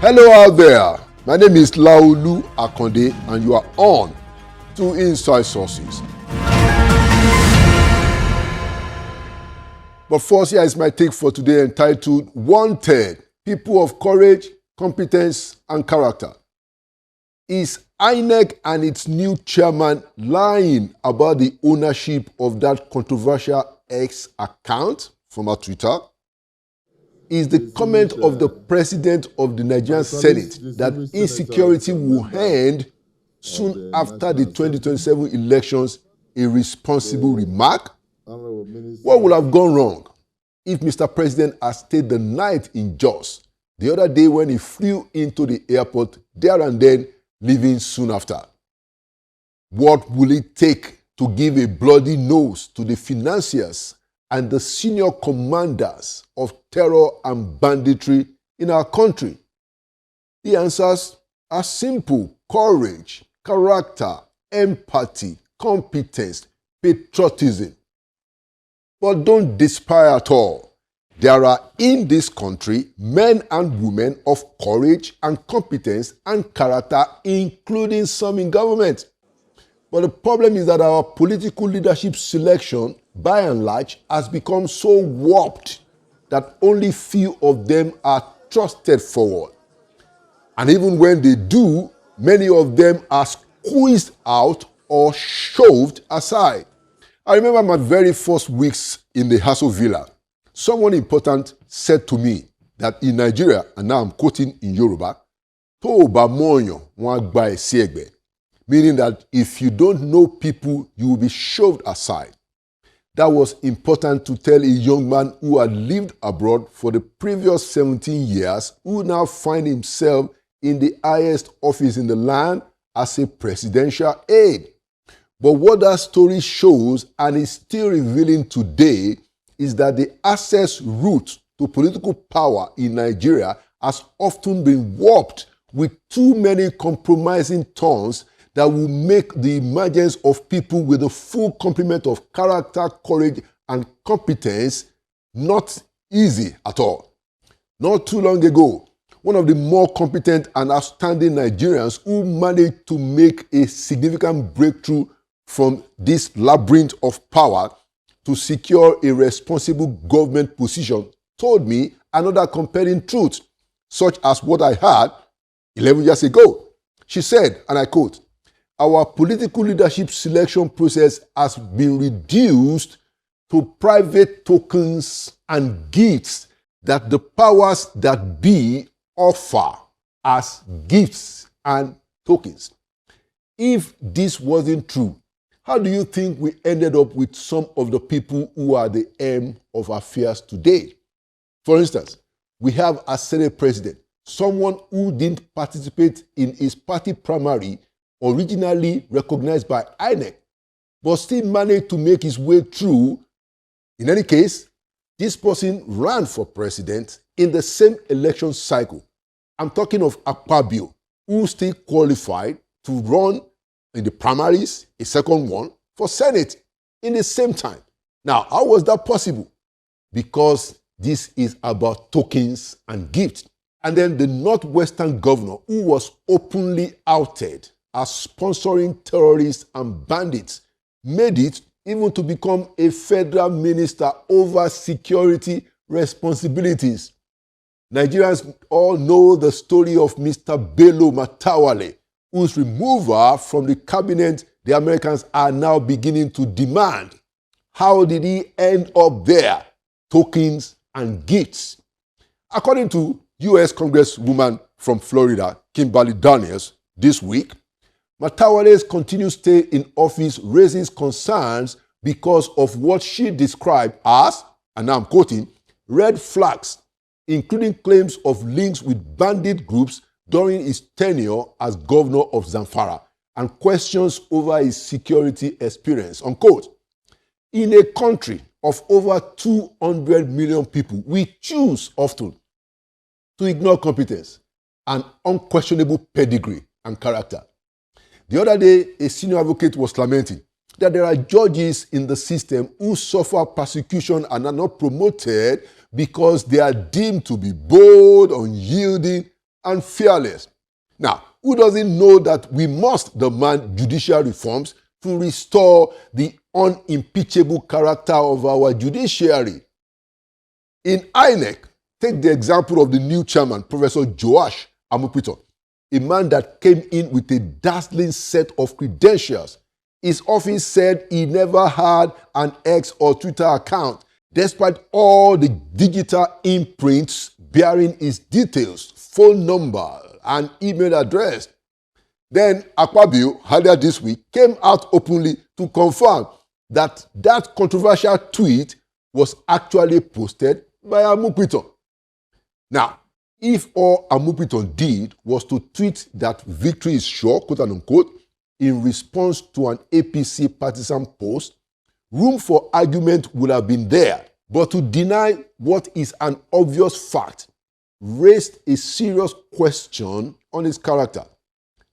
Hello out there, my name is Laolu Akonde and you are on to Inside Sources. But first, here is my take for today entitled Wanted, People of Courage, Competence and Character. Is INEC and its new chairman lying about the ownership of that controversial X account from our Twitter? Is the comment of the president of the Nigerian Senate that insecurity will end soon after the 2027 elections a responsible remark? What would have gone wrong if Mr. President had stayed the night in Jos the other day when he flew into the airport there and then, leaving soon after? What will it take to give a bloody nose to the financiers and the senior commanders of terror and banditry in our country? The answers are simple: courage, character, empathy, competence, patriotism. But don't despair at all. There are in this country men and women of courage and competence and character, including some in government. But the problem is that our political leadership selection, by and large, has become so warped that only few of them are trusted forward. And even when they do, many of them are squeezed out or shoved aside. I remember my very first weeks in the Hassel Villa. Someone important said to me that in Nigeria, and now I'm quoting in Yoruba, "To ba moyan, won gba e si egbe," meaning that if you don't know people, you will be shoved aside. That was important to tell a young man who had lived abroad for the previous 17 years, who now finds himself in the highest office in the land as a presidential aide. But what that story shows, and is still revealing today, is that the access route to political power in Nigeria has often been warped with too many compromising turns that will make the emergence of people with a full complement of character, courage, and competence not easy at all. Not too long ago, one of the more competent and outstanding Nigerians who managed to make a significant breakthrough from this labyrinth of power to secure a responsible government position told me another compelling truth, such as what I had 11 years ago. She said, and I quote, "Our political leadership selection process has been reduced to private tokens and gifts that the powers that be offer as gifts and tokens." If this wasn't true, how do you think we ended up with some of the people who are the aim of affairs today? For instance, we have a Senate president, someone who didn't participate in his party primary, originally recognized by INEC, but still managed to make his way through. In any case, this person ran for president in the same election cycle. I'm talking of Akpabio, who still qualified to run in the primaries, a second one, for Senate in the same time. Now, how was that possible? Because this is about tokens and gifts. And then the Northwestern governor, who was openly outed as sponsoring terrorists and bandits, made it even to become a federal minister over security responsibilities. Nigerians all know the story of Mr. Bello Matawalle, whose removal from the cabinet the Americans are now beginning to demand. How did he end up there? Tokens and gifts. According to U.S. Congresswoman from Florida, Kimberly Daniels, this week, Matawalle's continued stay in office raises concerns because of what she described as, and now I'm quoting, red flags, including claims of links with bandit groups during his tenure as governor of Zamfara, and questions over his security experience, unquote. In a country of over 200 million people, we choose often to ignore competence and unquestionable pedigree and character. The other day, a senior advocate was lamenting that there are judges in the system who suffer persecution and are not promoted because they are deemed to be bold, unyielding, and fearless. Now, who doesn't know that we must demand judicial reforms to restore the unimpeachable character of our judiciary? In INEC, take the example of the new chairman, Professor Joash Amupiton, a man that came in with a dazzling set of credentials. It's often said he never had an X or Twitter account, despite all the digital imprints bearing his details, phone number, and email address. Then Akpabio, earlier this week, came out openly to confirm that that controversial tweet was actually posted by Amupiton. Now, if all Amupiton did was to tweet that victory is sure, quote unquote, in response to an APC partisan post, room for argument would have been there. But to deny what is an obvious fact raised a serious question on his character.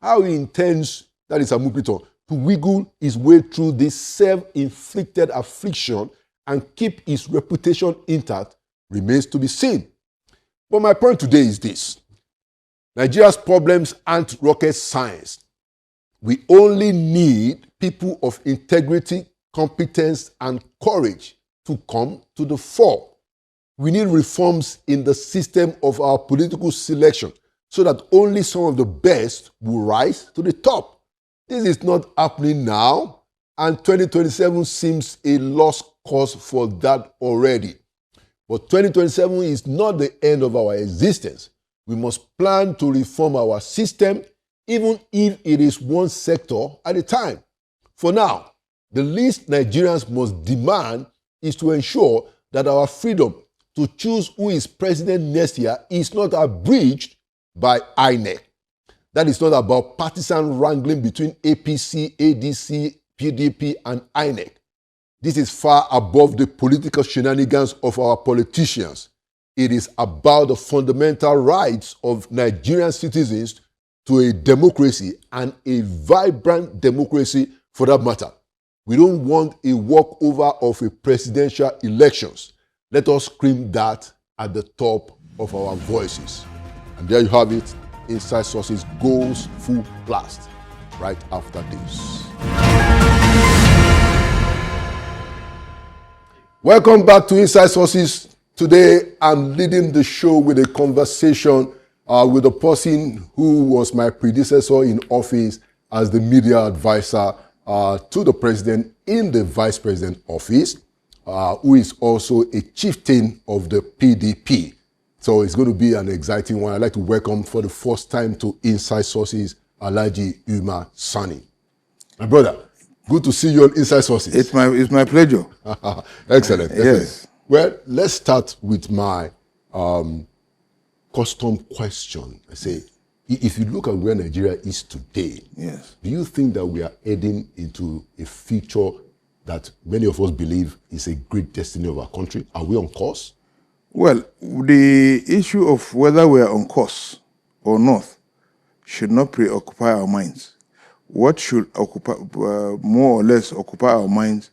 How he intends, that is Amupiton, to wiggle his way through this self-inflicted affliction and keep his reputation intact remains to be seen. But my point today is this. Nigeria's problems aren't rocket science. We only need people of integrity, competence, and courage to come to the fore. We need reforms in the system of our political selection so that only some of the best will rise to the top. This is not happening now, and 2027 seems a lost cause for that already. But 2027 is not the end of our existence. We must plan to reform our system, even if it is one sector at a time. For now, the least Nigerians must demand is to ensure that our freedom to choose who is president next year is not abridged by INEC. That is not about partisan wrangling between APC, ADC, PDP, and INEC. This is far above the political shenanigans of our politicians. It is about the fundamental rights of Nigerian citizens to a democracy, and a vibrant democracy for that matter. We don't want a walkover of a presidential elections. Let us scream that at the top of our voices. And there you have it. Inside Sources goes full blast right after this. Welcome back to Inside Sources. Today, I'm leading the show with a conversation with a person who was my predecessor in office as the media advisor to the president in the vice president office, who is also a chieftain of the PDP. So it's going to be an exciting one. I'd like to welcome for the first time to Inside Sources, Alhaji Umar Sani. My brother, good to see you on Inside Sources. It's my pleasure. Excellent. Yes. Well, let's start with my custom question. I say, if you look at where Nigeria is today, Yes. do you think that we are heading into a future that many of us believe is a great destiny of our country? Are we on course? Well, the issue of whether we are on course or not should not preoccupy our minds. What should occupy, more or less occupy our minds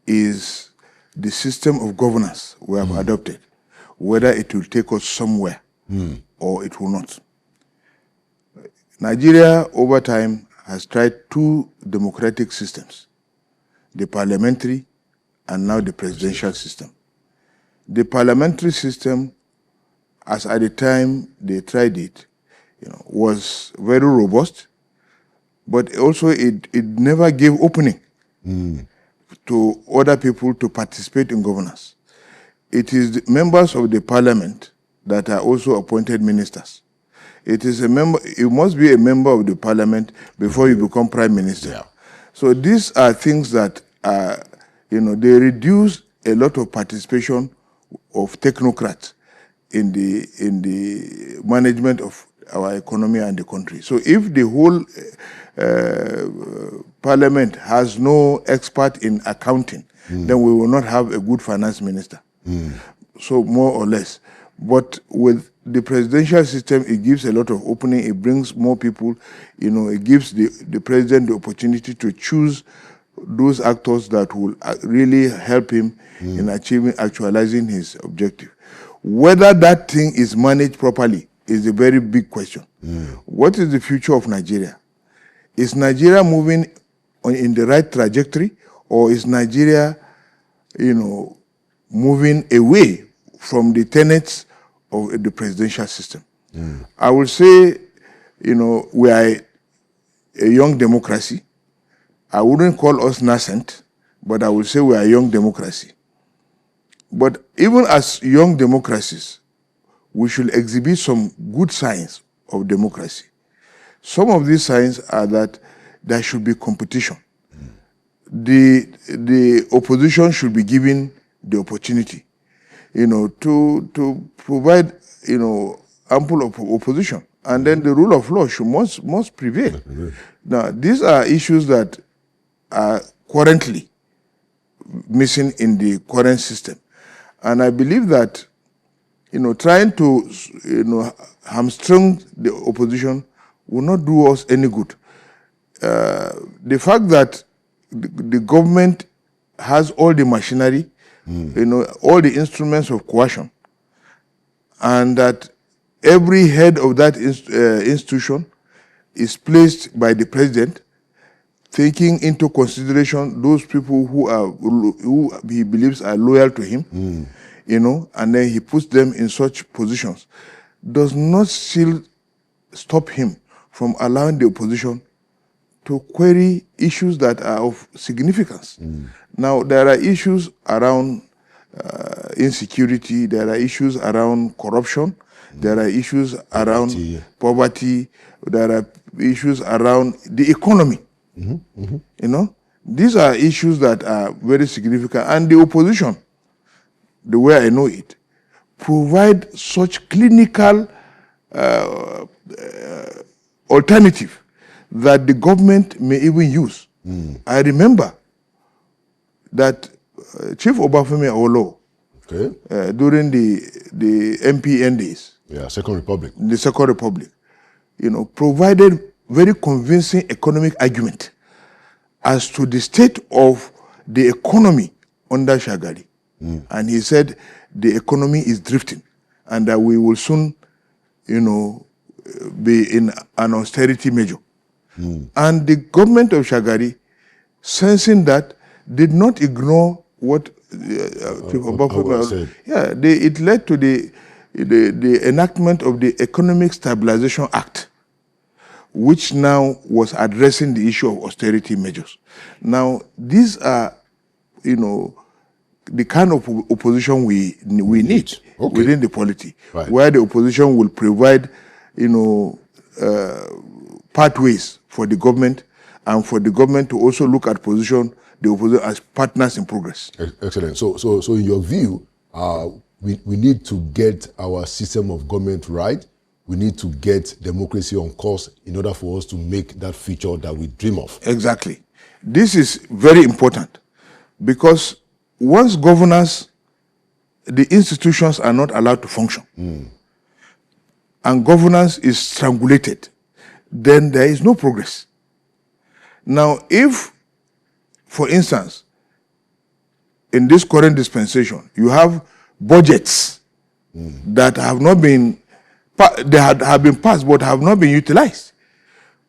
is the system of governance we have adopted, whether it will take us somewhere or it will not. Nigeria, over time, has tried two democratic systems, the parliamentary and now the presidential system. The parliamentary system, as at the time they tried it, was very robust, but also it never gave opening to other people to participate in governance. It is the members of the parliament that are also appointed ministers. It is a member. You must be a member of the parliament before you become prime minister. Yeah. So these are things that they reduce a lot of participation of technocrats in the management of our economy and the country. So if the whole parliament has no expert in accounting, then we will not have a good finance minister. So more or less. But with the presidential system, it gives a lot of opening. It brings more people. It gives the president the opportunity to choose those actors that will really help him in actualizing his objective. Whether that thing is managed properly is a very big question. What is the future of Nigeria? Is Nigeria moving in the right trajectory, or is Nigeria, moving away from the tenets of the presidential system? I would say, we are a young democracy. I wouldn't call us nascent, but I would say we are a young democracy. But even as young democracies, we should exhibit some good signs of democracy. Some of these signs are that there should be competition. The opposition should be given the opportunity, to provide, ample opposition. And then the rule of law must prevail. Now, these are issues that are currently missing in the current system. And I believe that, trying to, hamstring the opposition will not do us any good. The fact that the government has all the machinery, all the instruments of coercion, and that every head of that institution is placed by the president, taking into consideration those people who he believes are loyal to him, and then he puts them in such positions, does not still stop him from allowing the opposition to query issues that are of significance. Now, there are issues around insecurity, there are issues around corruption, there are issues around poverty, there are issues around the economy. These are issues that are very significant, and the opposition, the way I know it, provide such clinical alternative that the government may even use. I remember that Chief Obafemi Awolowo, during the MPN days, Second Republic, the Second Republic, provided very convincing economic argument as to the state of the economy under Shagari. And he said the economy is drifting and that we will soon, be in an austerity measure. And the government of Shagari, sensing that, did not ignore what Obafemi said. It led to the enactment of the Economic Stabilization Act, which now was addressing the issue of austerity measures. Now, these are, the kind of opposition we need within the polity, where the opposition will provide, pathways for the government, and for the government to also look at the opposition as partners in progress. Excellent. So in your view, we need to get our system of government right. We need to get democracy on course in order for us to make that future that we dream of. Exactly. This is very important, because once governance, the institutions are not allowed to function, and governance is strangulated, then there is no progress. Now, if, for instance, in this current dispensation, you have budgets that have not been, they have been passed but have not been utilized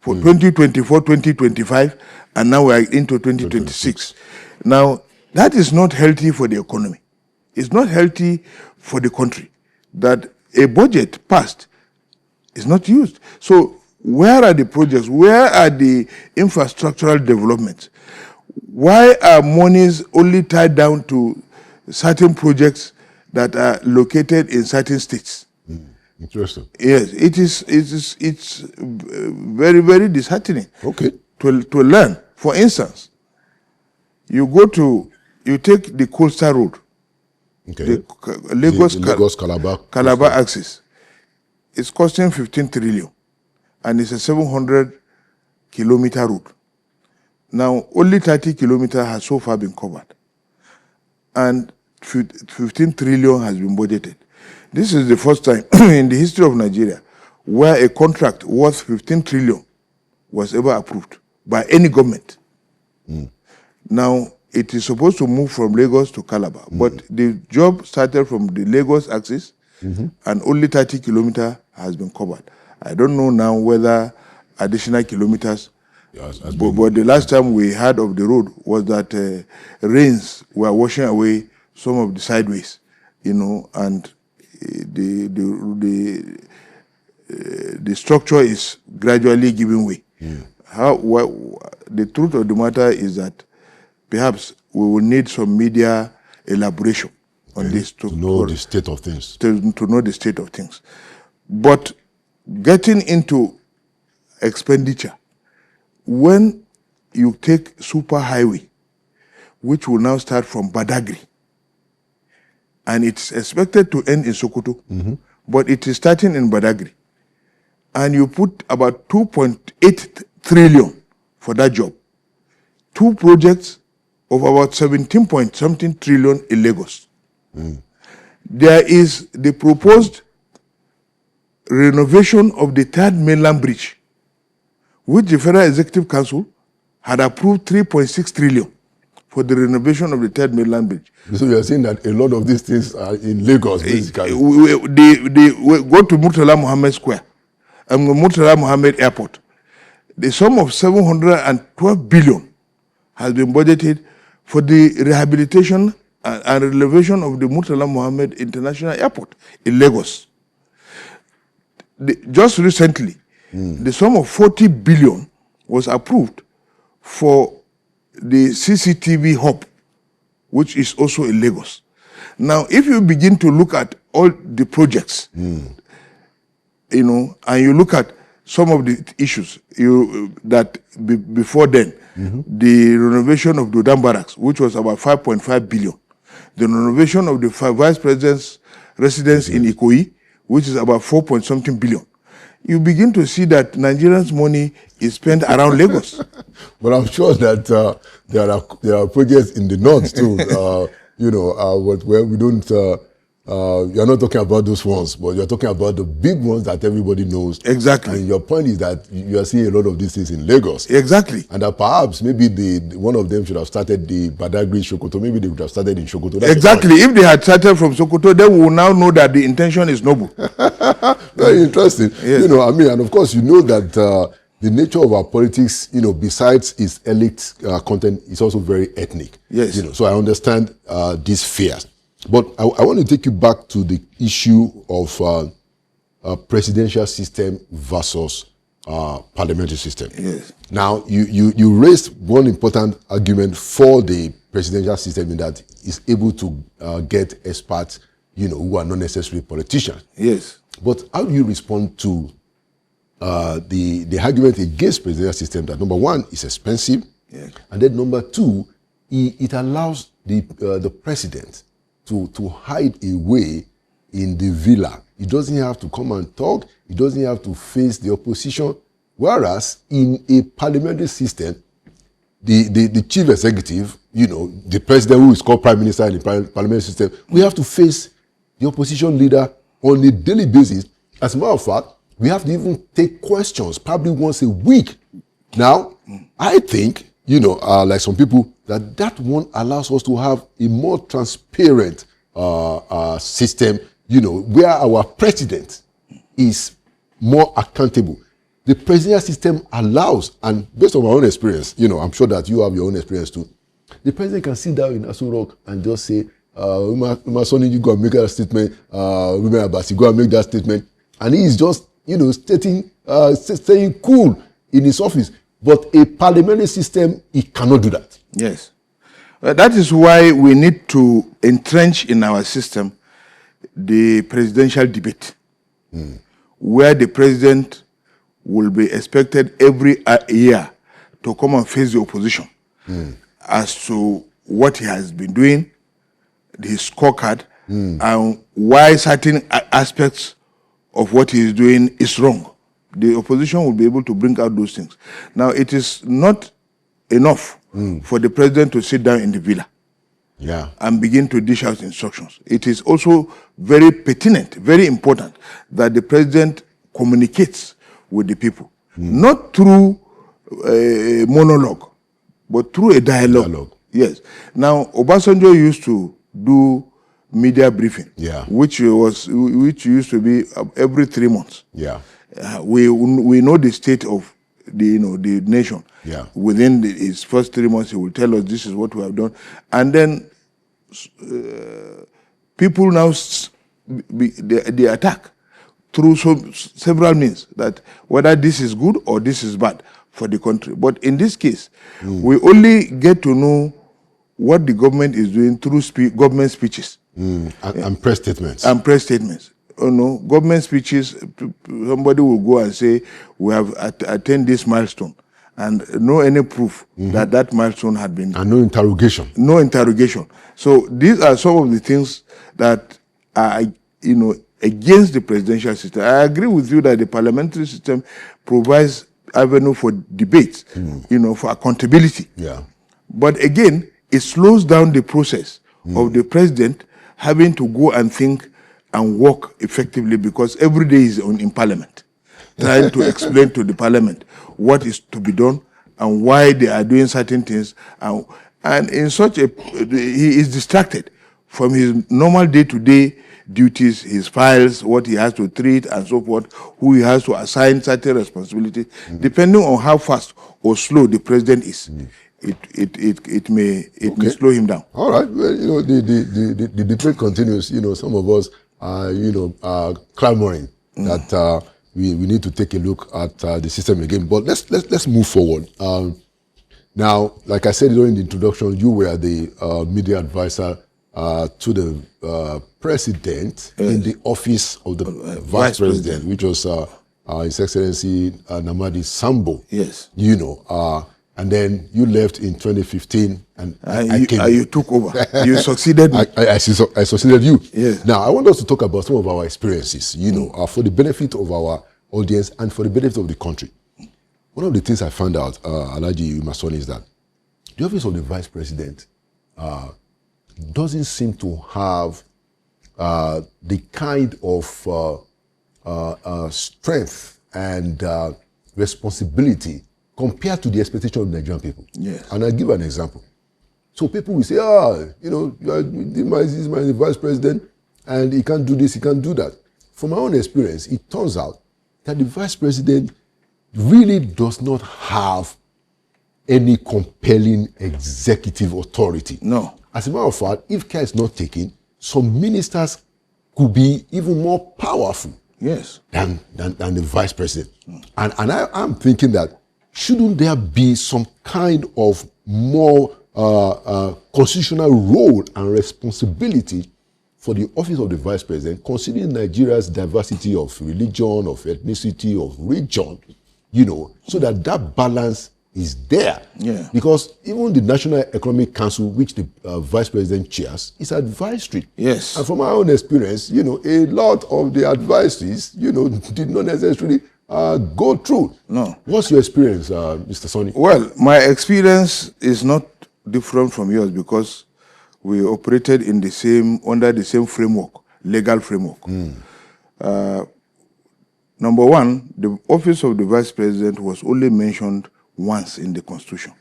for 2024, 2025, and now we are into 2026. Now, that is not healthy for the economy. It's not healthy for the country that a budget passed is not used. So where are the projects? Where are the infrastructural developments? Why are monies only tied down to certain projects that are located in certain states? Interesting. Yes, it's very, very disheartening. Okay. To learn. For instance, you take the coastal road, the Lagos Calabar axis. It's costing 15 trillion, and it's a 700-kilometer route. Now, only 30 kilometers has so far been covered, and 15 trillion has been budgeted. This is the first time in the history of Nigeria where a contract worth 15 trillion was ever approved by any government. Now, it is supposed to move from Lagos to Calabar, but the job started from the Lagos axis and only 30 kilometers has been covered. I don't know now whether additional kilometers, but the last time we heard of the road was that rains were washing away some of the sideways, and the structure is gradually giving way. The truth of the matter is that perhaps we will need some media elaboration on this to know the state of things. To know the state of things. But getting into expenditure, when you take super highway, which will now start from Badagry, and it's expected to end in Sokoto, but it is starting in Badagry, and you put about 2.8 trillion for that job, 2 projects of about 17 point something trillion in Lagos. There is the proposed renovation of the 3rd mainland bridge, which the Federal Executive Council had approved 3.6 trillion for the renovation of the 3rd mainland bridge. So you are saying that a lot of these things are in Lagos, basically. They go to Murtala Mohammed Square and Murtala Mohammed Airport. The sum of 712 billion has been budgeted for the rehabilitation and renovation of the Murtala Mohammed International Airport in Lagos. Just recently, the sum of 40 billion was approved for the CCTV hub, which is also in Lagos. Now, if you begin to look at all the projects, and you look at some of the issues before then, the renovation of Dodam Barracks, which was about 5.5 billion, the renovation of the Vice President's residence in Ikoyi, which is about 4-point-something billion. You begin to see that Nigerians' money is spent around Lagos. But I'm sure that there are projects in the north too. Where we don't. You're not talking about those ones, but you're talking about the big ones that everybody knows. Exactly. And your point is that you are seeing a lot of these things in Lagos. Exactly. And that perhaps maybe one of them should have started the Badagry Sokoto. Maybe they would have started in Sokoto. That's exactly. If they had started from Sokoto, then we will now know that the intention is noble. Very interesting. Yes. And of course, you know that the nature of our politics, besides its elite content, is also very ethnic. Yes. So I understand these fears. But I want to take you back to the issue of presidential system versus parliamentary system. Yes. Now, you raised one important argument for the presidential system in that it's able to get experts, who are not necessarily politicians. Yes. But how do you respond to the argument against presidential system that number one is expensive, yes, and then number two, it allows the president to hide away in the villa. He doesn't have to come and talk. He doesn't have to face the opposition. Whereas in a parliamentary system, the chief executive, the president, who is called prime minister in the parliamentary system, we have to face the opposition leader on a daily basis. As a matter of fact, we have to even take questions probably once a week. Now, I think, like some people, that one allows us to have a more transparent system, where our president is more accountable. The presidential system allows, and based on my own experience, I'm sure that you have your own experience too, the president can sit down in Aso Rock and just say, Umar Sani, you go and make that statement, Ruben Abasi, go and make that statement, and he is just, staying cool in his office. But a parliamentary system, it cannot do that. Yes. That is why we need to entrench in our system the presidential debate, where the president will be expected every year to come and face the opposition as to what he has been doing, his scorecard, and why certain aspects of what he is doing is wrong. The opposition will be able to bring out those things. Now, it is not enough for the president to sit down in the villa and begin to dish out instructions. It is also very pertinent, very important that the president communicates with the people, not through a monologue, but through a dialogue. Yes. Now, Obasanjo used to do media briefing, Yeah. which used to be every 3 months. Yeah. We know the state of the nation. Yeah. Within his first 3 months, he will tell us this is what we have done, and then people now they attack through several means that whether this is good or this is bad for the country. But in this case, we only get to know what the government is doing through government speeches. And press statements. And press statements. Government speeches, somebody will go and say, we have attained this milestone, and no any proof that milestone had been. And no interrogation. No interrogation. So these are some of the things that are, against the presidential system. I agree with you that the parliamentary system provides avenue for debate, for accountability. Yeah. But again, it slows down the process of the president having to go and think and work effectively, because every day is in parliament, trying to explain to the parliament what is to be done and why they are doing certain things. And in such he is distracted from his normal day-to-day duties, his files, what he has to treat and so forth, who he has to assign certain responsibilities, depending on how fast or slow the president is. It may slow him down. All right. Well, the debate continues. Some of us are clamoring that we need to take a look at the system again. But let's move forward. Now, like I said during the introduction, you were the media advisor to the president in the office of the vice president, which was His Excellency Namadi Sambo. Yes. And then you left in 2015, and you took over. You succeeded me. I succeeded you. Yes. Now, I want us to talk about some of our experiences, for the benefit of our audience and for the benefit of the country. One of the things I found out, Alhaji Masoni, is that the office of the vice president doesn't seem to have the kind of strength and responsibility compared to the expectation of Nigerian people. Yes. And I'll give an example. So people will say, this is my vice president, and he can't do this, he can't do that. From my own experience, it turns out that the vice president really does not have any compelling executive authority. No. As a matter of fact, if care is not taken, some ministers could be even more powerful than the vice president. And I'm thinking that shouldn't there be some kind of more constitutional role and responsibility for the office of the vice president, considering Nigeria's diversity of religion, of ethnicity, of region, so that balance is there. Yeah. Because even the National Economic Council, which the vice president chairs, is advisory. Yes. And from my own experience, a lot of the advisories, did not necessarily go through. No. What's your experience, Mr. Sonny? Well, my experience is not different from yours, because we operated under the same framework, legal framework. Number one, the office of the vice president was only mentioned once in the Constitution,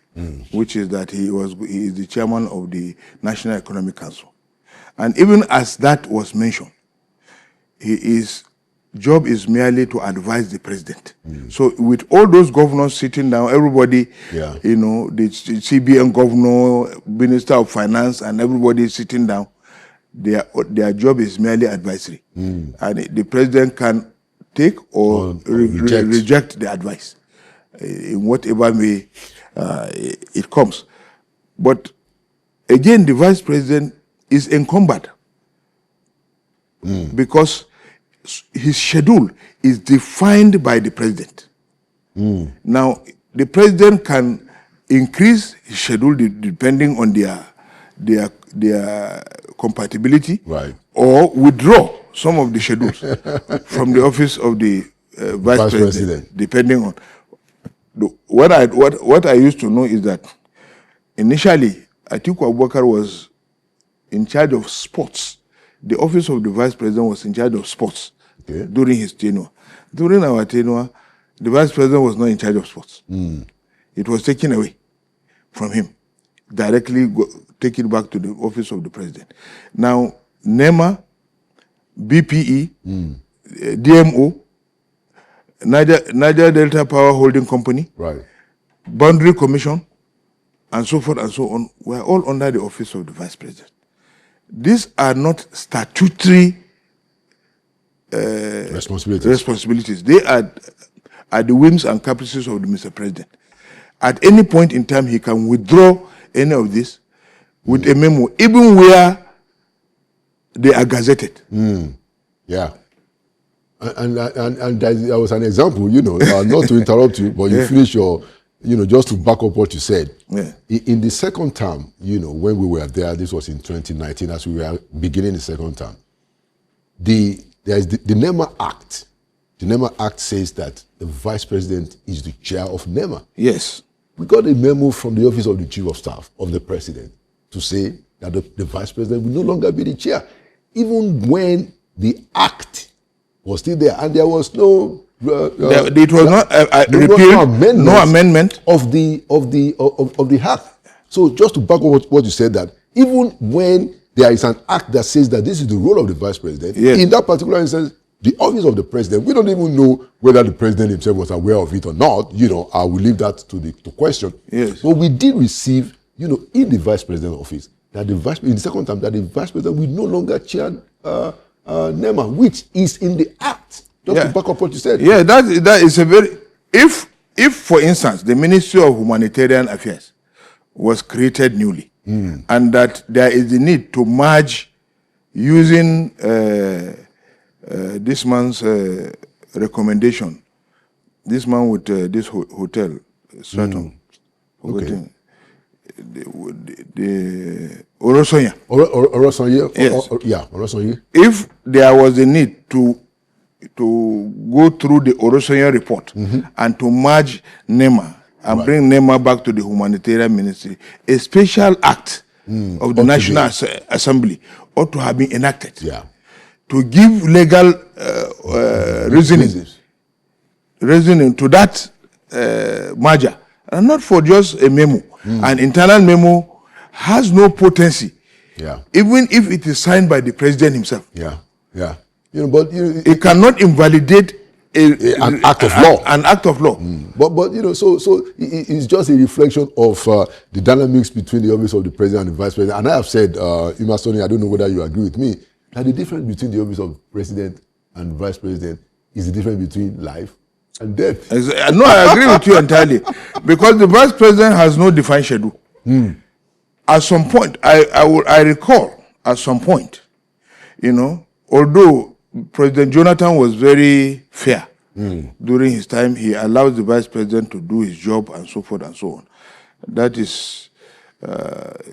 which is that he is the chairman of the National Economic Council. And even as that was mentioned, his job is merely to advise the president. So with all those governors sitting down, everybody, the CBN governor, Minister of Finance, and everybody sitting down, their job is merely advisory. And the president can take or reject the advice in whatever way it comes. But again, the vice president is encumbered because his schedule is defined by the president. Now, the president can increase his schedule depending on their compatibility, right, or withdraw some of the schedules from the office of the vice president, depending on. What I used to know is that initially Atiku Abubakar was in charge of sports. The office of the vice president was in charge of sports during his tenure. During our tenure, the vice president was not in charge of sports. It was taken away from him, directly taken back to the office of the president. Now, NEMA, BPE, DMO, Niger Delta Power Holding Company, Right. Boundary Commission, and so forth and so on, were all under the office of the Vice President. These are not statutory responsibilities. They are the whims and caprices of the Mr. President. At any point in time, he can withdraw any of this with a memo, even where they are gazetted. Yeah. And there was an example, not to interrupt you, but you finish your, just to back up what you said. Yeah. In the second term, when we were there, this was in 2019, as we were beginning the second term, there's the NEMA Act. The NEMA Act says that the Vice President is the chair of NEMA. Yes. We got a memo from the Office of the Chief of Staff of the President to say that the Vice President will no longer be the chair, even when the Act was still there, and there was no it was not repealed, no amendment of the Act. So just to back up what you said, that even when there is an act that says that this is the role of the Vice President, yes, in that particular instance, the office of the President, we don't even know whether the President himself was aware of it or not. I will leave that to question. Yes. But we did receive, in the Vice President office, that in the second time, that the Vice President will no longer chair NEMA, which is in the Act. Just to back up what you said. Yeah, that is a very... If, for instance, the Ministry of Humanitarian Affairs was created newly, and that there is the need to merge using this man's recommendation, this man with this hotel, Stratum, forgetting, the Orosonya. Orosonya? Yes. Orosonya. If there was a need to go through the Orosonya report and to merge NEMA and bring NEMA back to the Humanitarian Ministry, a special act of the National Assembly ought to have been enacted to give legal reasoning to that merger, and not for just a memo. An internal memo has no potency, even if it is signed by the President himself. But it cannot invalidate an act of law. An act of law. But so it's just a reflection of the dynamics between the office of the President and the Vice President. And I have said, Imasoni, I don't know whether you agree with me, that the difference between the office of President and Vice President is the difference between life and death. No, I agree with you entirely, because the Vice President has no defined schedule. At some point, I recall at some point, although President Jonathan was very fair during his time, he allowed the Vice President to do his job and so forth and so on. That is,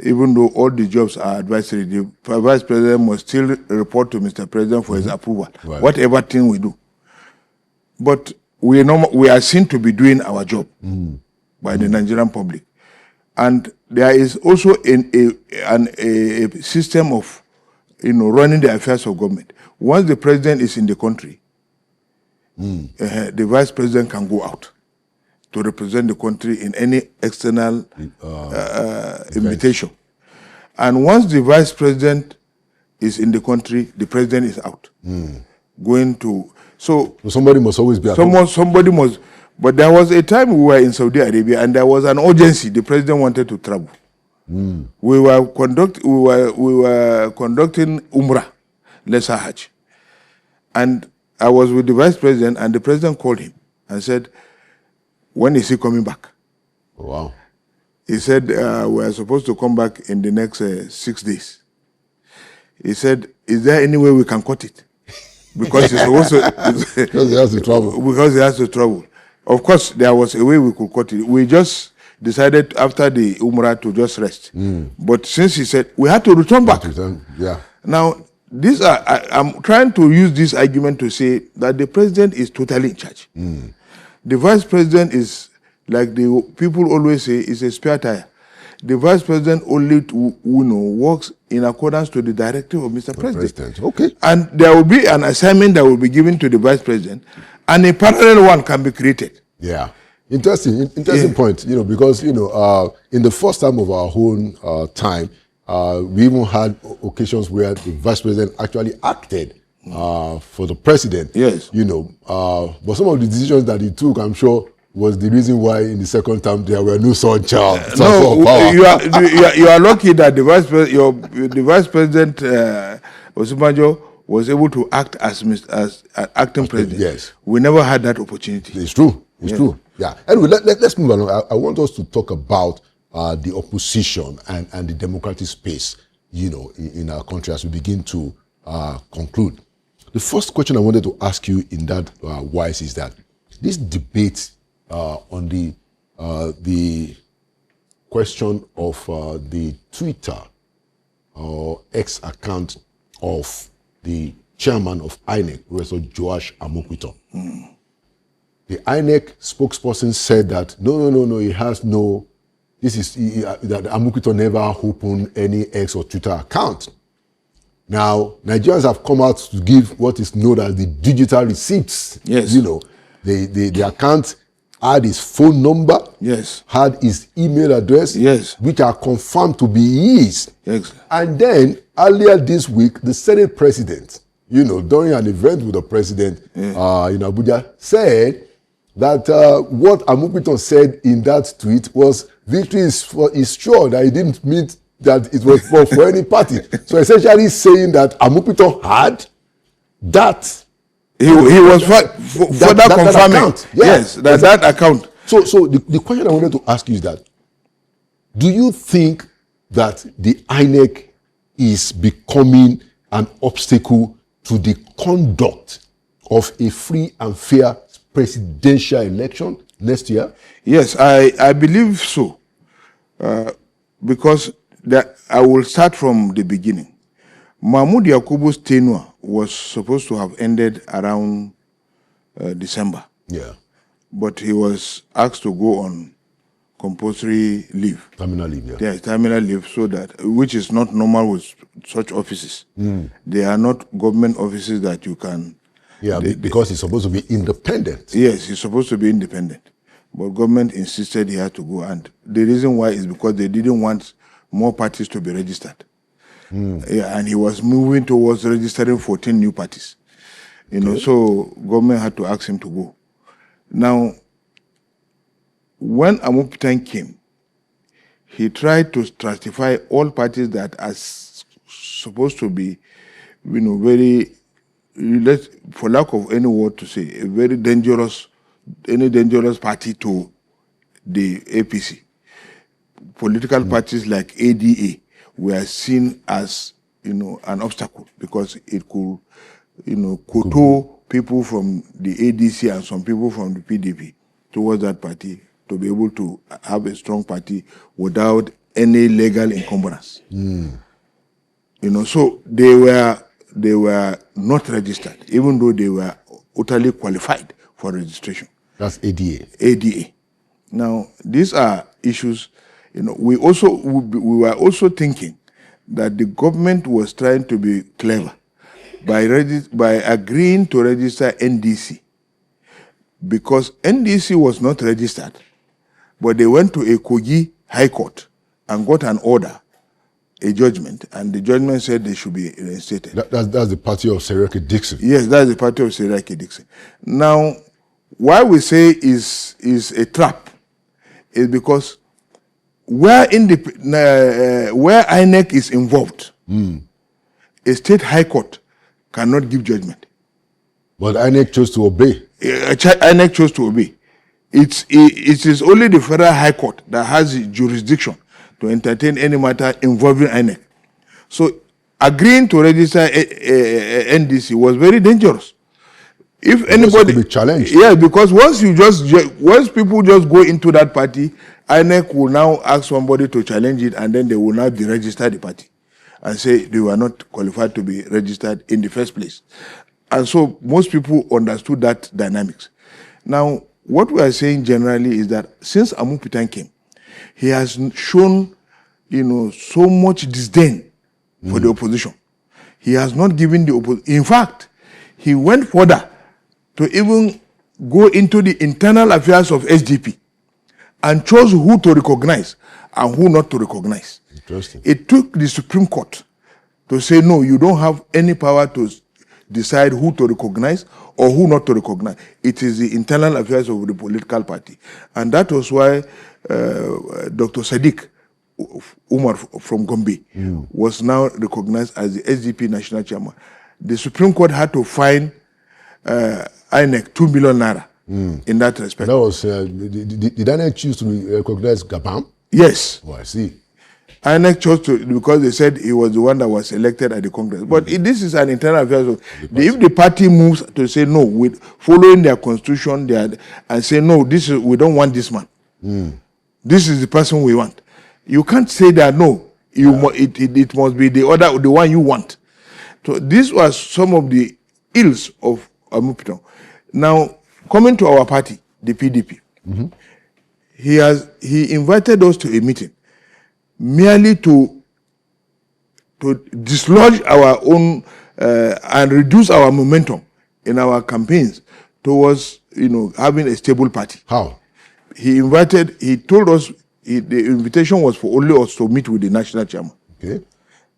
even though all the jobs are advisory, the Vice President must still report to Mr. President for his approval, whatever thing we do. But we are seen to be doing our job by the Nigerian public. And there is also a system of running the affairs of government. Once the President is in the country, the Vice President can go out to represent the country in any external invitation. And once the Vice President is in the country, the President is out. Going to... So somebody must always be at home. Somebody must... But there was a time we were in Saudi Arabia and there was an urgency. The President wanted to travel. We were conducting Umrah, Lesser Hajj. And I was with the Vice President, and the President called him and said, when is he coming back? Wow. He said, we are supposed to come back in the next 6 days. He said, is there any way we can cut it? Because he's supposed to... because he has to travel. Because he has to travel. Of course, there was a way we could cut it. We just decided after the Umrah to just rest. But since he said, we had to return back. Now, I'm trying to use this argument to say that the President is totally in charge. The Vice President is, like the people always say, is a spare tire. The Vice President only works in accordance to the directive of Mr. President. Okay. And there will be an assignment that will be given to the Vice President, and a parallel one can be created. Yeah. Interesting point, because, in the first time of our own time, We even had occasions where the vice president actually acted for the president. Yes. You know, but some of the decisions that he took, I'm sure, was the reason why in the second term there were no such transfer of power. You are lucky that the vice president Osinbajo was able to act as acting president. Yes. We never had that opportunity. It's true. It's true. Yeah. Anyway, let's move along. I want us to talk about the opposition and the democratic space, you know, in our country as we begin to conclude. The first question I wanted to ask you in that wise is that this debate on the question of the Twitter or X account of the chairman of INEC, Professor Joash Amokuto. The INEC spokesperson said that no, he has no. This is that Amokuto never opened any X or Twitter account. Now Nigerians have come out to give what is known as the digital receipts. Yes. You know, the account had his phone number. Yes. Had his email address. Yes. Which are confirmed to be his. Yes. And then earlier this week, the Senate president, you know, during an event with the president in Abuja, said that what Amokuto said in that tweet was victory is sure, that he didn't mean that it was for any party. So essentially saying that Amokuto had that. He was further confirming. Yes, that account. So the question I wanted to ask you is that, do you think that the INEC is becoming an obstacle to the conduct of a free and fair presidential election next year? Yes, I believe so. Because I will start from the beginning. Mahmoud Yakubu's tenure was supposed to have ended around December. Yeah. But he was asked to go on compulsory leave. Terminal leave, yeah. Yeah, terminal leave, so that, which is not normal with such offices. They are not government offices that you can... Yeah, because he's supposed to be independent. Yes, he's supposed to be independent. But government insisted he had to go. And the reason why is because they didn't want more parties to be registered. Yeah, and he was moving towards registering 14 new parties. You know, so government had to ask him to go. Now, when Amokuto came, he tried to stratify all parties that are supposed to be, you know, very, for lack of any word to say, a very dangerous party to the APC. Political parties like ADA were seen as, you know, an obstacle because it could, you know, quote people from the ADC and some people from the PDP towards that party to be able to have a strong party without any legal encumbrance. You know, so they were not registered, even though they were utterly qualified for registration. That's ADA. ADA. Now, these are issues. You know, we were also thinking that the government was trying to be clever by agreeing to register NDC, because NDC was not registered, but they went to a Kogi High Court and got an order, a judgment, and the judgment said they should be reinstated. That's the party of Seriake Dixon. Yes, that's the party of Seriake Dixon. Now, why we say is a trap is because where INEC is involved, a state high court cannot give judgment. But INEC chose to obey. INEC chose to obey. It is only the federal high court that has jurisdiction to entertain any matter involving INEC. So agreeing to register NDC was very dangerous. If anybody be challenged, yeah, because once people just go into that party, INEC will now ask somebody to challenge it, and then they will now deregister the party and say they were not qualified to be registered in the first place. And so most people understood that dynamics. Now, what we are saying generally is that since Amokuto came, he has shown, you know, so much disdain for the opposition. He has not given the opposition. In fact, he went further to even go into the internal affairs of SDP and chose who to recognize and who not to recognize. Interesting. It took the Supreme Court to say, no, you don't have any power to decide who to recognize or who not to recognize. It is the internal affairs of the political party. And that was why Dr. Sadiq Umar from Gombe was now recognized as the SDP national chairman. The Supreme Court had to fine INEC 2 million naira in that respect. That was, did INEC choose to recognize Gabam? Yes. Oh, I see. INEC chose to, because they said he was the one that was elected at the Congress. But this is an internal affair. If the party moves to say no, with following their constitution, and say no, we don't want this man. This is the person we want. You can't say that no. It must be the one you want. So this was some of the ills of Amupito. Now, coming to our party, the PDP, he invited us to a meeting merely to dislodge our own and reduce our momentum in our campaigns towards having a stable party. How? He told us the invitation was for only us to meet with the national chairman. Okay.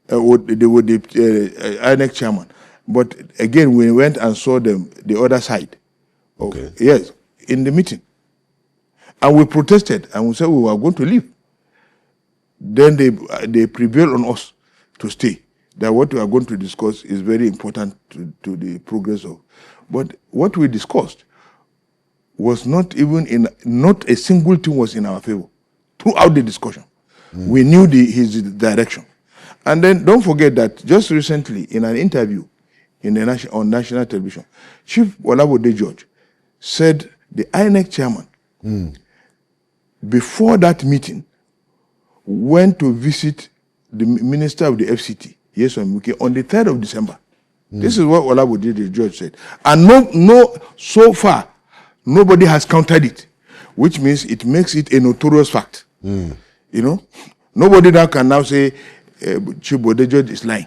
With the INEC chairman. But again, we went and saw the other side. Okay. Yes, in the meeting. And we protested and we said we were going to leave. Then they prevailed on us to stay. That what we are going to discuss is very important to the progress of. But what we discussed was not a single thing was in our favor throughout the discussion. We knew his direction. And then don't forget that just recently in an interview on national television, Chief Olabode George said the INEC chairman, before that meeting, went to visit the minister of the FCT, Yeson Muke, on the 3rd of December. This is what Olabode George said. And so far, nobody has countered it, which means it makes it a notorious fact. Nobody now can now say Chief Bode George is lying.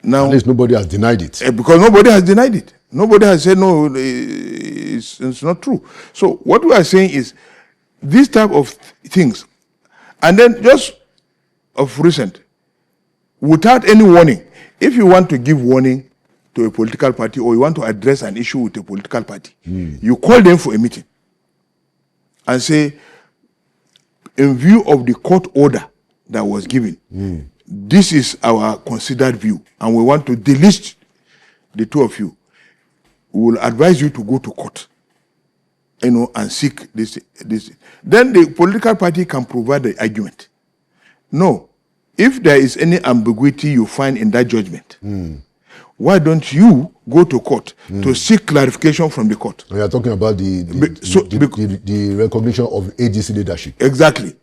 Now, at least nobody has denied it. Because nobody has denied it. Nobody has said, no, it's not true. So what we are saying is, these type of things, and then just of recent, without any warning, if you want to give warning to a political party or you want to address an issue with a political party, you call them for a meeting and say, in view of the court order that was given, this is our considered view, and we want to delist the two of you. We will advise you to go to court, and seek this. Then the political party can provide the argument. No, if there is any ambiguity you find in that judgment, why don't you go to court to seek clarification from the court? We are talking about the recognition of AGC leadership. Exactly.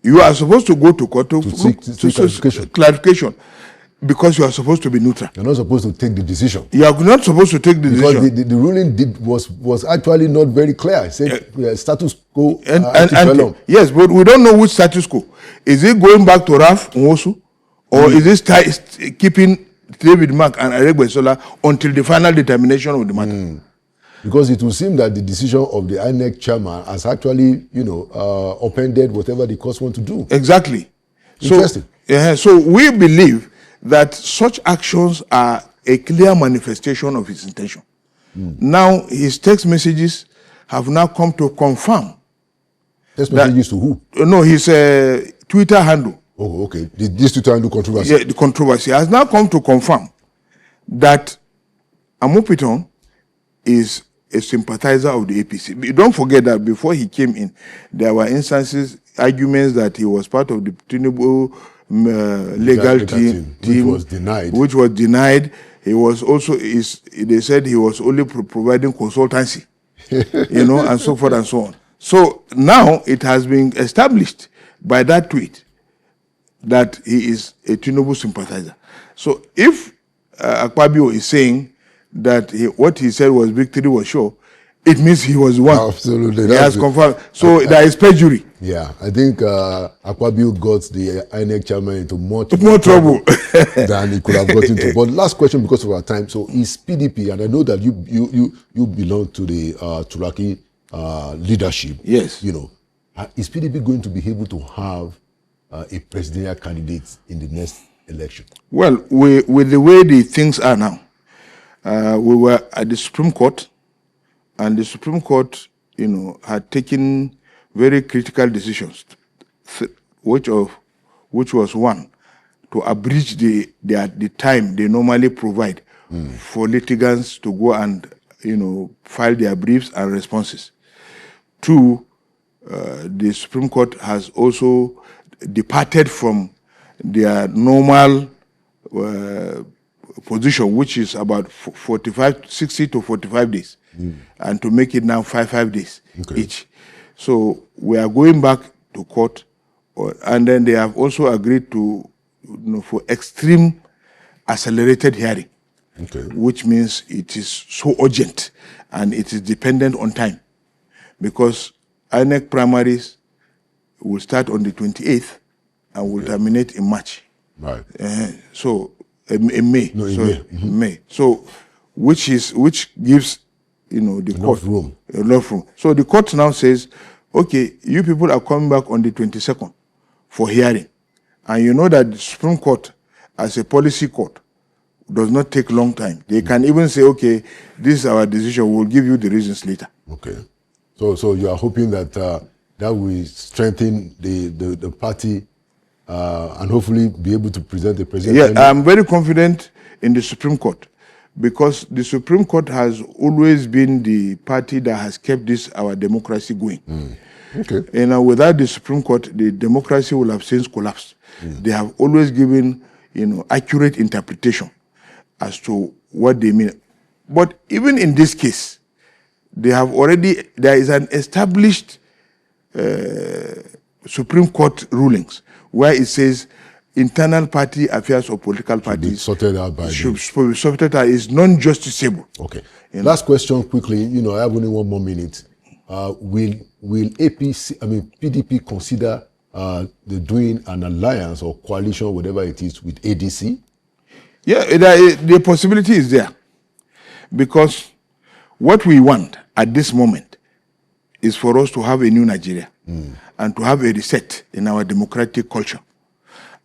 You are supposed to go to court to seek clarification because you are supposed to be neutral. You're not supposed to take the decision. You are not supposed to take the decision. Because the ruling was actually not very clear. It said status quo. Yes, but we don't know which status quo. Is it going back to Raf Nwosu, or is it keeping David Mark and Aregbesola until the final determination of the matter? Because it will seem that the decision of the INEC chairman has actually, upended whatever the courts want to do. Exactly. Interesting. So we believe that such actions are a clear manifestation of his intention. Now, his text messages have now come to confirm. Text messages to who? No, his Twitter handle. Oh, okay. This Twitter handle controversy. Yeah, the controversy has now come to confirm that Amopiton is a sympathizer of the APC. Don't forget that before he came in, there were instances, arguments that he was part of the Tinubu legal team, which was denied. He was also, they said he was only providing consultancy, and so forth and so on. So now it has been established by that tweet that he is a Tinubu sympathizer. So if Akpabio is saying that what he said was victory was sure, it means he was one. Absolutely. He has confirmed. So there is perjury. Yeah, I think Akpabio got the INEC chairman into more trouble than he could have got into. But last question, because of our time. So is PDP, and I know that you belong to the Turaki leadership. Yes. Is PDP going to be able to have a presidential candidate in the next election? Well, with the way the things are now, we were at the Supreme Court, and the Supreme Court, had taken very critical decisions, which was one, to abridge the time they normally provide for litigants to go and file their briefs and responses. Two, the Supreme Court has also departed from their normal position, which is about 60 to 45 days, and to make it now 5 days each. So we are going back to court, and then they have also agreed to for extreme accelerated hearing, which means it is so urgent and it is dependent on time, because INEC primaries will start on the 28th and will terminate in March. Right. So in May. No, in so, May. May. So which gives the enough court room. Enough room. So the court now says, okay, you people are coming back on the 22nd for hearing, and you know that the Supreme Court, as a policy court, does not take long time. They can even say, okay, this is our decision. We'll give you the reasons later. Okay. So you are hoping that that will strengthen the party and hopefully be able to present the president. Yeah, I'm very confident in the Supreme Court, because the Supreme Court has always been the party that has kept this, our democracy, going. Okay. And without the Supreme Court, the democracy will have since collapsed. They have always given, accurate interpretation as to what they mean. But even in this case, there is an established Supreme Court rulings where it says internal party affairs of political parties sorted out by should be sorted out, is non-justiciable. Okay. Last question quickly. I have only 1 more minute. Will PDP consider doing an alliance or coalition, whatever it is, with ADC? Yeah, the possibility is there, because what we want at this moment is for us to have a new Nigeria and to have a reset in our democratic culture.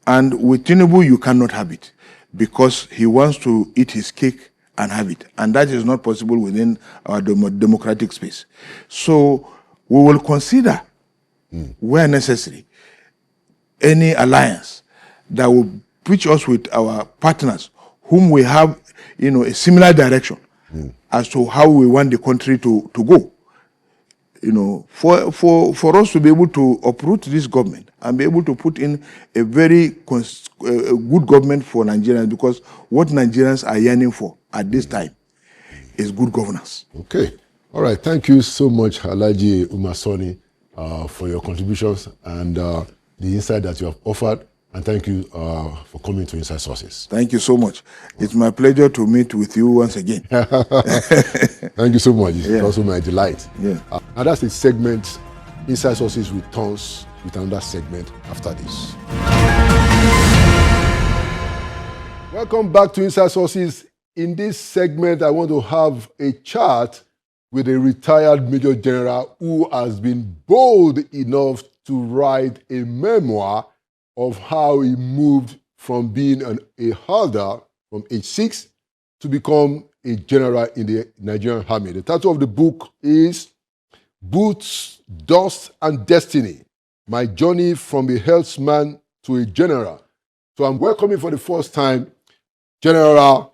And with Tinubu, you cannot have it, because he wants to eat his cake and have it. And that is not possible within our democratic space. So we will consider, where necessary, any alliance that will pitch us with our partners whom we have, a similar direction as to how we want the country to go. For us to be able to uproot this government and be able to put in a very good government for Nigerians, because what Nigerians are yearning for at this time is good governance. Okay. All right. Thank you so much, Alhaji Umasoni, for your contributions and the insight that you have offered. And thank you for coming to Inside Sources. Thank you so much. It's my pleasure to meet with you once again. Thank you so much. It's also my delight. Yeah. And that's the segment. Inside Sources returns with another segment after this. Welcome back to Inside Sources. In this segment, I want to have a chat with a retired Major General who has been bold enough to write a memoir of how he moved from being a herder from age 6 to become a general in the Nigerian Army. The title of the book is Boots, Dust, and Destiny, My Journey from a Herdsman to a General. So I'm welcoming for the first time General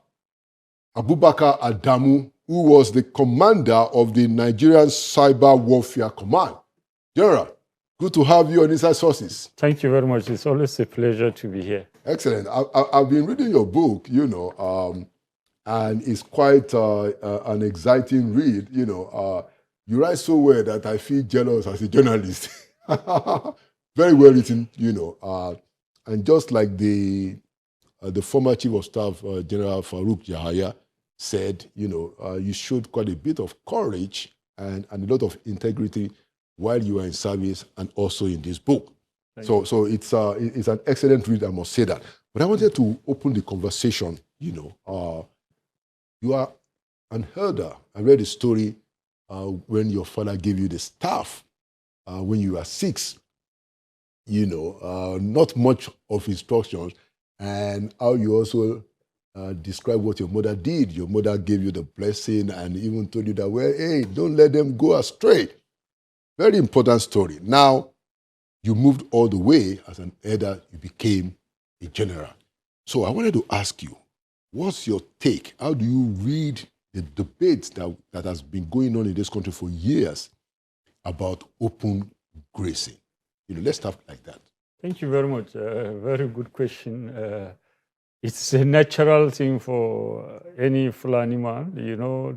Abubakar Adamu, who was the commander of the Nigerian Cyber Warfare Command. General, good to have you on Inside Sources. Thank you very much. It's always a pleasure to be here. Excellent. I've been reading your book, and it's quite an exciting read. You write so well that I feel jealous as a journalist. Very well written, and just like the former Chief of Staff, General Farouk Yahaya, said, you showed quite a bit of courage and a lot of integrity while you were in service and also in this book. So it's an excellent read, I must say that. But I wanted to open the conversation, you are an herder. I read a story when your father gave you the staff when you were 6, not much of instructions, and how you also describe what your mother did. Your mother gave you the blessing and even told you that, well, hey, don't let them go astray. Very important story. Now, you moved all the way as an elder, you became a general. So I wanted to ask you, what's your take? How do you read the debate that has been going on in this country for years about open grazing? Let's start like that. Thank you very much. Very good question. It's a natural thing for any Fulani man,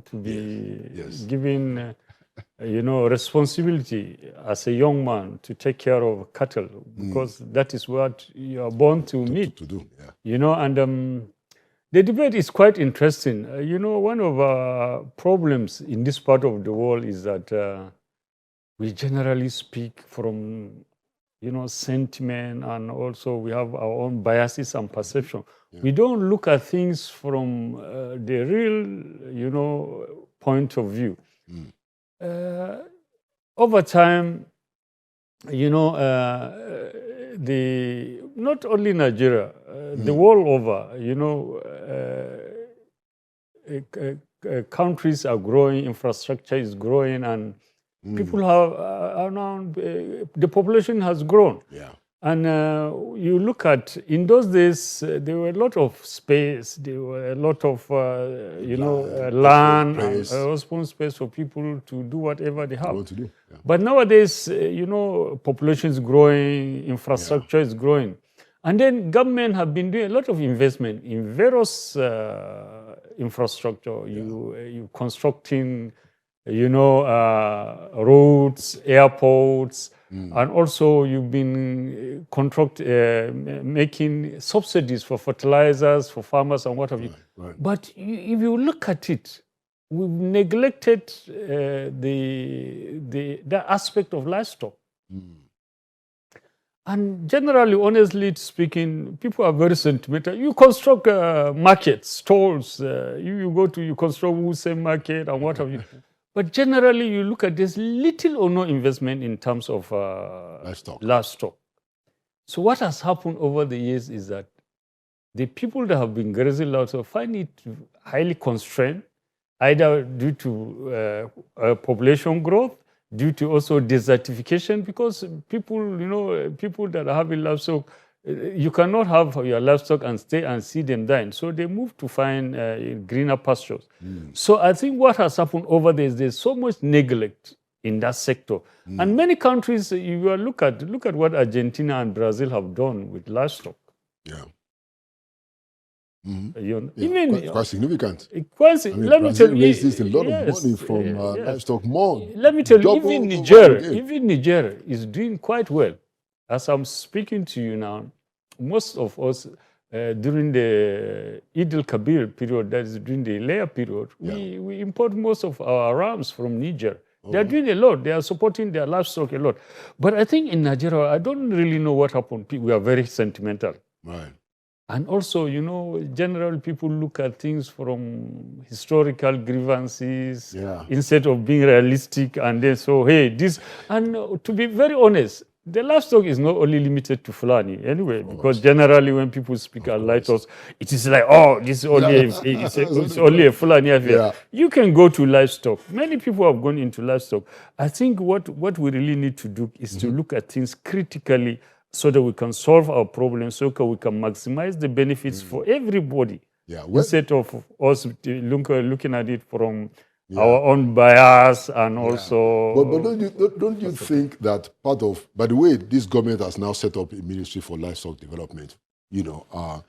to be given, responsibility as a young man to take care of cattle, because that is what you are born to meet. To do, yeah. And the debate is quite interesting. One of our problems in this part of the world is that we generally speak from, sentiment, and also we have our own biases and perception. Yeah. We don't look at things from the real, point of view. Over time, not only Nigeria, the world over, countries are growing, infrastructure is growing, and people are now, the population has grown. Yeah. And you look at, in those days, there were a lot of space, there were a lot of, land, and open space for people to do whatever they have. Want to do. Yeah. But nowadays, population is growing, infrastructure is growing. And then government have been doing a lot of investment in various infrastructure. You constructing, roads, airports, and also you've been making subsidies for fertilizers, for farmers and what have you. Right. But if you look at it, we've neglected the aspect of livestock. And generally, honestly speaking, people are very sentimental. You construct markets, stalls, you construct wholesale market and what have you. But generally, you look at this little or no investment in terms of livestock. So what has happened over the years is that the people that have been grazing livestock find it highly constrained, either due to population growth, due to also desertification, because people that are having livestock, you cannot have your livestock and stay and see them dying. So they move to find greener pastures. So I think what has happened over there is there's so much neglect in that sector. And many countries, you look at what Argentina and Brazil have done with livestock. Yeah. Even quite significant. Let me tell you, raises a lot of money from livestock more. Let me tell you, even Niger is doing quite well. As I'm speaking to you now, most of us during the Eid al-Kabir period, that is during the Leia period, we import most of our rams from Niger. They're doing a lot. They are supporting their livestock a lot. But I think in Nigeria, I don't really know what happened. We are very sentimental. Right. And also, generally people look at things from historical grievances instead of being realistic. And then and to be very honest, the livestock is not only limited to Fulani anyway, because generally when people speak at Lighthouse, it is like, this is only it's only a Fulani affair. Yeah. You can go to livestock. Many people have gone into livestock. I think what we really need to do is to look at things critically, so that we can solve our problems, so that we can maximize the benefits for everybody. Yeah. Instead of us looking at it from our own bias and also... But don't you think that part of... By the way, this government has now set up a Ministry for Livestock Development. My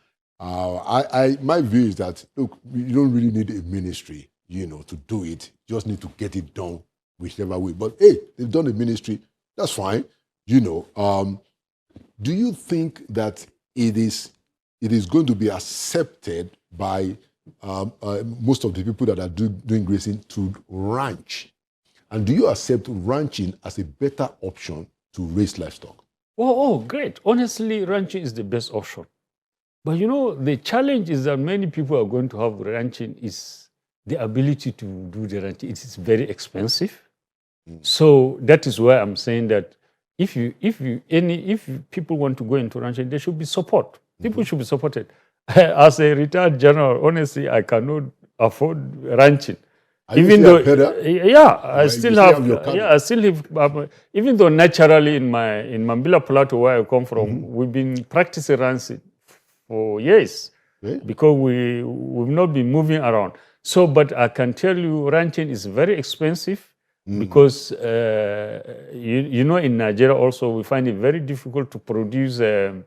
view is that, look, you don't really need a ministry, to do it. You just need to get it done whichever way. But, hey, they've done a ministry. That's fine. Do you think that it is going to be accepted by most of the people that are doing grazing to ranch? And do you accept ranching as a better option to raise livestock? Oh, great. Honestly, ranching is the best option. But the challenge is that many people are going to have ranching is the ability to do the ranching. It is very expensive. So that is why I'm saying that if people want to go into ranching, there should be support. People should be supported. As a retired general, honestly, I cannot afford ranching. Even though, I still have even though naturally in Mambila Plateau, where I come from, we've been practicing ranching for years because we've not been moving around. So, but I can tell you, ranching is very expensive. Because you know, in Nigeria also we find it very difficult to produce various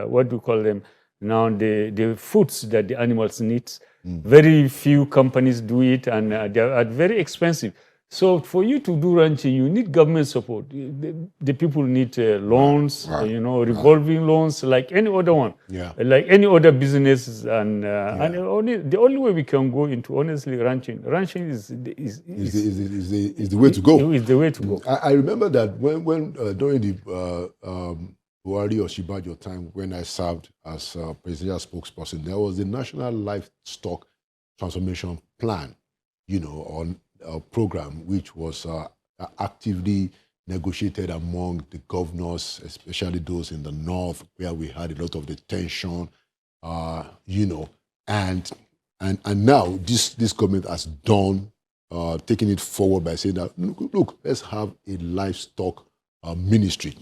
what do you call them now, the foods that the animals need. Very few companies do it, and they are very expensive. So for you to do ranching, you need government support. The people need loans, revolving loans, like any other one, like any other business. And the only way we can go into, honestly, ranching is the way to go. Is the way to go. I remember that when during the Buhari or Shibajo time, when I served as presidential spokesperson, there was the National Livestock Transformation Plan, on a program which was actively negotiated among the governors, especially those in the north, where we had a lot of the tension, and now this government has done, taking it forward by saying that, look, let's have a livestock ministry.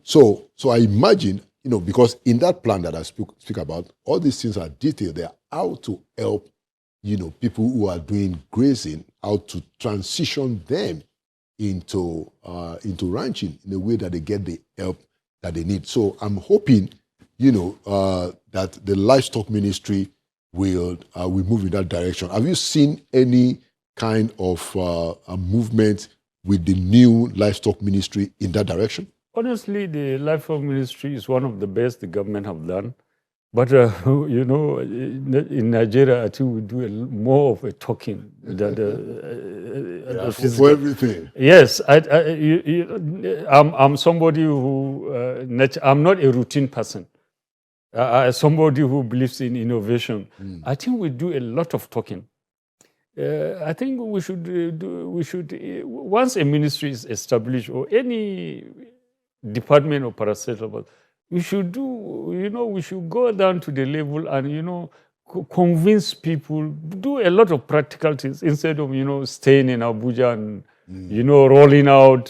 So I imagine, because in that plan that I speak about, all these things are detailed. They are how to help people who are doing grazing, how to transition them into ranching in a way that they get the help that they need. So I'm hoping, that the livestock ministry will move in that direction. Have you seen any kind of a movement with the new livestock ministry in that direction? Honestly, the livestock ministry is one of the best the government have done. But, in Nigeria, I think we do more of a talking than for everything. Yes, I'm somebody who, I'm not a routine person. Somebody who believes in innovation. I think we do a lot of talking. I think we should once a ministry is established, or any department of paracetamol, we should we should go down to the level and, convince people, do a lot of practical things instead of, staying in Abuja and, rolling out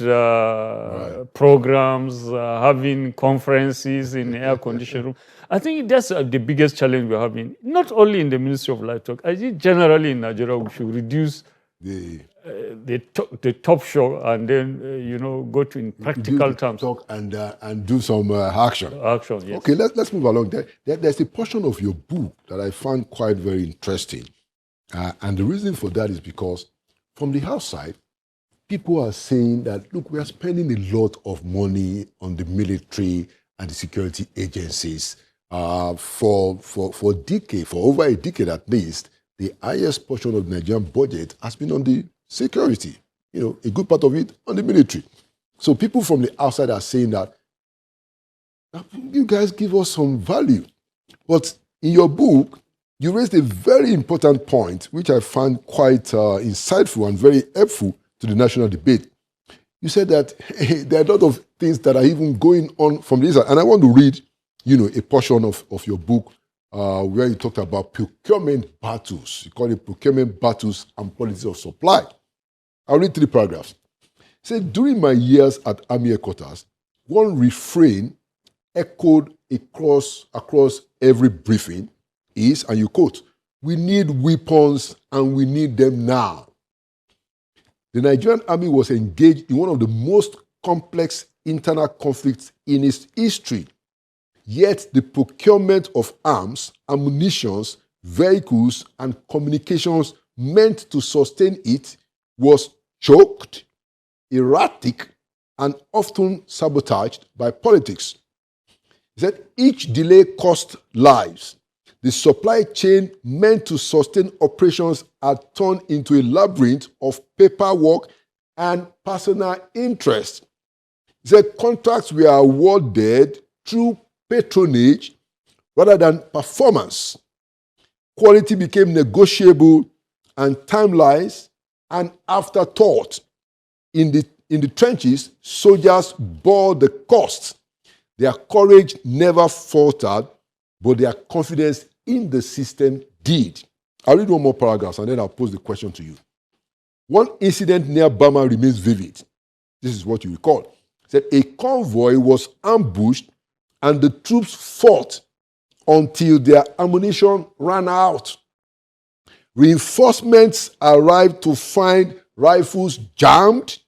programs, having conferences in air conditioned room. I think that's the biggest challenge we're having, not only in the Ministry of Livestock. I think generally in Nigeria, we should reduce the top show and then go to in practical terms. Talk and do some action. Action, yes. Okay, let's move along. There's a portion of your book that I found quite very interesting, and the reason for that is because from the outside, people are saying that, look, we are spending a lot of money on the military and the security agencies for decade, for over a decade at least. The highest portion of the Nigerian budget has been on the security, a good part of it on the military. So people from the outside are saying that you guys give us some value. But in your book, you raised a very important point, which I found quite insightful and very helpful to the national debate. You said that there are a lot of things that are even going on from the inside. And I want to read, a portion of your book where you talked about procurement battles. You call it procurement battles and politics of supply. I'll read 3 paragraphs. It said, during my years at Army headquarters, one refrain echoed across every briefing is, and you quote, "We need weapons and we need them now." The Nigerian Army was engaged in one of the most complex internal conflicts in its history. Yet the procurement of arms, ammunition, vehicles, and communications meant to sustain it was choked, erratic, and often sabotaged by politics. He said each delay cost lives. The supply chain meant to sustain operations had turned into a labyrinth of paperwork and personal interest. He said contracts were awarded through patronage rather than performance. Quality became negotiable and timelines and afterthought. In the trenches, soldiers bore the cost. Their courage never faltered, but their confidence in the system did. I'll read one more paragraph and then I'll pose the question to you. One incident near Burma remains vivid. This is what you recall. It said a convoy was ambushed and the troops fought until their ammunition ran out. Reinforcements arrived to find rifles jammed,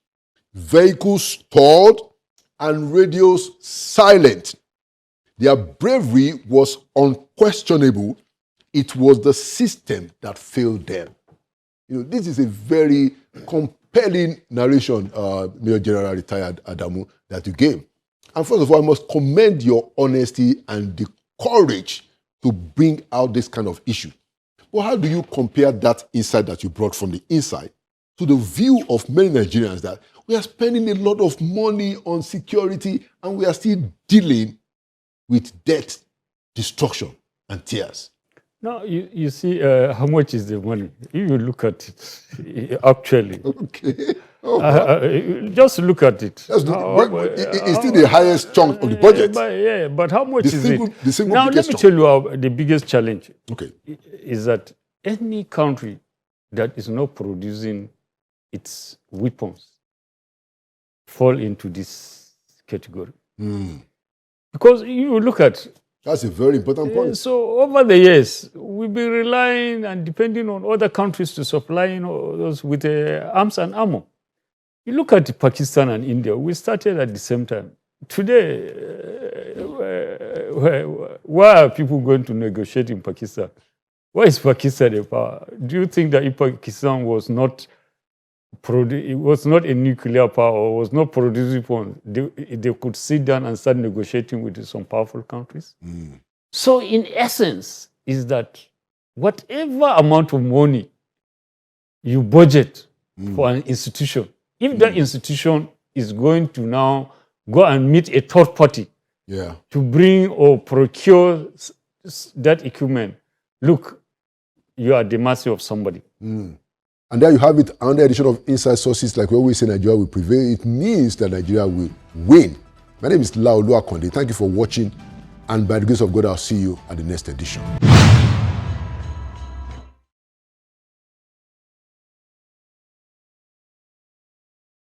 vehicles stalled, and radios silent. Their bravery was unquestionable. It was the system that failed them. This is a very compelling narration, Major General Retired Adamu, that you gave. And first of all, I must commend your honesty and the courage to bring out this kind of issue. Well, how do you compare that insight that you brought from the inside to the view of many Nigerians that we are spending a lot of money on security and we are still dealing with debt, destruction, and tears? Now, you see, how much is the money? If you look at it, actually. Okay. Just look at it. It's still the highest chunk of the budget. But how much is it? Now, let me tell you the biggest challenge okay. is that any country that is not producing its weapons fall into this category. Because you look at... That's a very important point. So over the years, we've been relying and depending on other countries to supply those with arms and ammo. You look at Pakistan and India, we started at the same time. Today, why are people going to negotiate in Pakistan? Why is Pakistan a power? Do you think that if Pakistan was not a nuclear power or was not producing weapons, they could sit down and start negotiating with some powerful countries? So in essence, is that whatever amount of money you budget for an institution, if that institution is going to now go and meet a third party to bring or procure that equipment, look, you are at the mercy of somebody. And there you have it, another edition of Inside Sources, like we always say Nigeria will prevail. It means that Nigeria will win. My name is Laolu Akonde. Thank you for watching. And by the grace of God, I'll see you at the next edition.